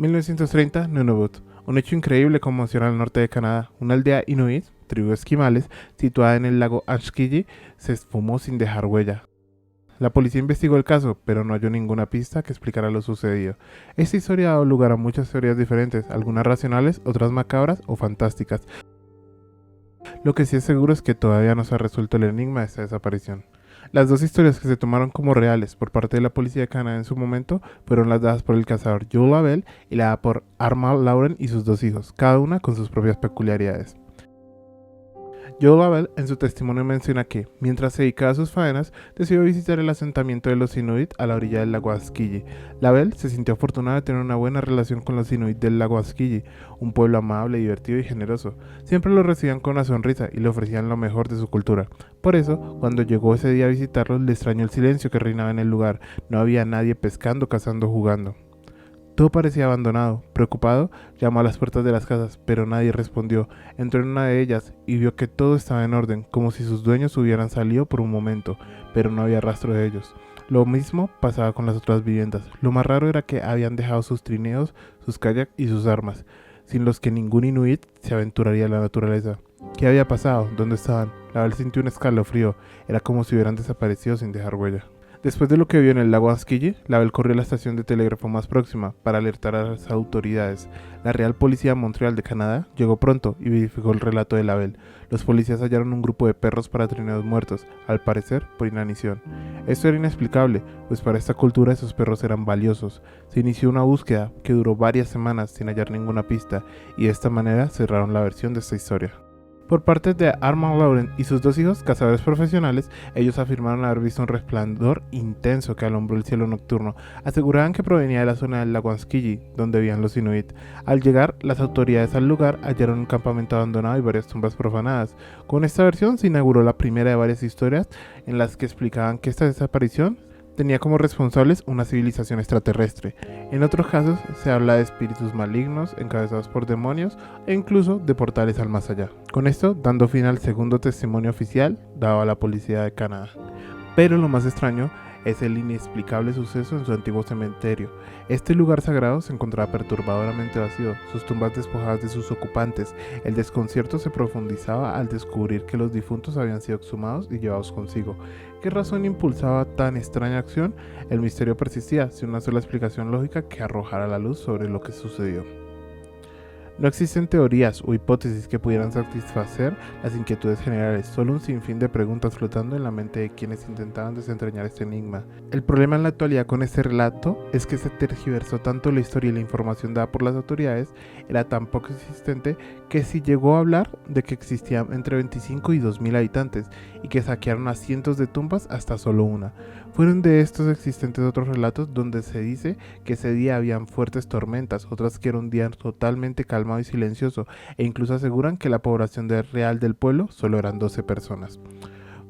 1930, Nunavut. Un hecho increíble conmociona al norte de Canadá. Una aldea inuit, tribu de esquimales, situada en el lago Ashkiji, se esfumó sin dejar huella. La policía investigó el caso, pero no halló ninguna pista que explicara lo sucedido. Esta historia ha dado lugar a muchas teorías diferentes, algunas racionales, otras macabras o fantásticas. Lo que sí es seguro es que todavía no se ha resuelto el enigma de esta desaparición. Las dos historias que se tomaron como reales por parte de la policía de Canadá en su momento fueron las dadas por el cazador Joe Lavelle y la dada por Armand Lauren y sus dos hijos, cada una con sus propias peculiaridades. Joe Lavelle en su testimonio menciona que, mientras se dedicaba a sus faenas, decidió visitar el asentamiento de los Inuit a la orilla del lago Askilji. Lavelle se sintió afortunado de tener una buena relación con los Inuit del lago Askilji, un pueblo amable, divertido y generoso. Siempre lo recibían con una sonrisa y le ofrecían lo mejor de su cultura. Por eso, cuando llegó ese día a visitarlos, le extrañó el silencio que reinaba en el lugar. No había nadie pescando, cazando, jugando. Todo parecía abandonado. Preocupado, llamó a las puertas de las casas, pero nadie respondió. Entró en una de ellas y vio que todo estaba en orden, como si sus dueños hubieran salido por un momento, pero no había rastro de ellos. Lo mismo pasaba con las otras viviendas. Lo más raro era que habían dejado sus trineos, sus kayaks y sus armas, sin los que ningún inuit se aventuraría a la naturaleza. ¿Qué había pasado? ¿Dónde estaban? Lavelle sintió un escalofrío. Era como si hubieran desaparecido sin dejar huella. Después de lo que vio en el lago Askilji, Lavelle corrió a la estación de telégrafo más próxima para alertar a las autoridades. La Real Policía de Montreal de Canadá llegó pronto y verificó el relato de Lavelle. Los policías hallaron un grupo de perros para trineos muertos, al parecer por inanición. Esto era inexplicable, pues para esta cultura esos perros eran valiosos. Se inició una búsqueda que duró varias semanas sin hallar ninguna pista, y de esta manera cerraron la versión de esta historia. Por parte de Armand Lauren y sus dos hijos, cazadores profesionales, ellos afirmaron haber visto un resplandor intenso que alumbró el cielo nocturno. Aseguraban que provenía de la zona del lago Askilji, donde vivían los Inuit. Al llegar, las autoridades al lugar hallaron un campamento abandonado y varias tumbas profanadas. Con esta versión se inauguró la primera de varias historias en las que explicaban que esta desaparición tenía como responsables una civilización extraterrestre. En otros casos se habla de espíritus malignos encabezados por demonios e incluso de portales al más allá. Con esto dando fin al segundo testimonio oficial dado a la policía de Canadá. Pero lo más extraño es el inexplicable suceso en su antiguo cementerio. Este lugar sagrado se encontraba perturbadoramente vacío, sus tumbas despojadas de sus ocupantes. El desconcierto se profundizaba al descubrir que los difuntos habían sido exhumados y llevados consigo. ¿Qué razón impulsaba tan extraña acción? El misterio persistía, sin una sola explicación lógica que arrojara la luz sobre lo que sucedió. No existen teorías o hipótesis que pudieran satisfacer las inquietudes generales, solo un sinfín de preguntas flotando en la mente de quienes intentaban desentrañar este enigma. El problema en la actualidad con este relato es que se tergiversó tanto la historia y la información dada por las autoridades era tan poco existente que si llegó a hablar de que existían entre 25 y 2.000 habitantes y que saquearon a cientos de tumbas hasta solo una. Fueron de estos existentes otros relatos donde se dice que ese día habían fuertes tormentas, otras que era un día totalmente calmado y silencioso, e incluso aseguran que la población real del pueblo solo eran 12 personas.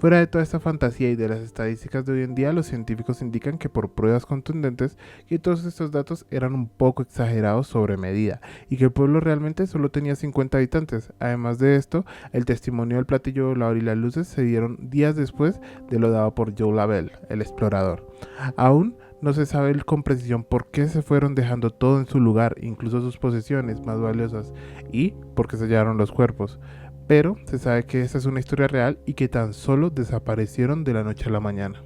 Fuera de toda esta fantasía y de las estadísticas de hoy en día, los científicos indican que por pruebas contundentes que todos estos datos eran un poco exagerados sobre medida y que el pueblo realmente solo tenía 50 habitantes. Además de esto, el testimonio del platillo volador y las luces se dieron días después de lo dado por Joe Lavelle, el explorador. Aún no se sabe con precisión por qué se fueron dejando todo en su lugar, incluso sus posesiones más valiosas, y por qué se hallaron los cuerpos. Pero se sabe que esta es una historia real y que tan solo desaparecieron de la noche a la mañana.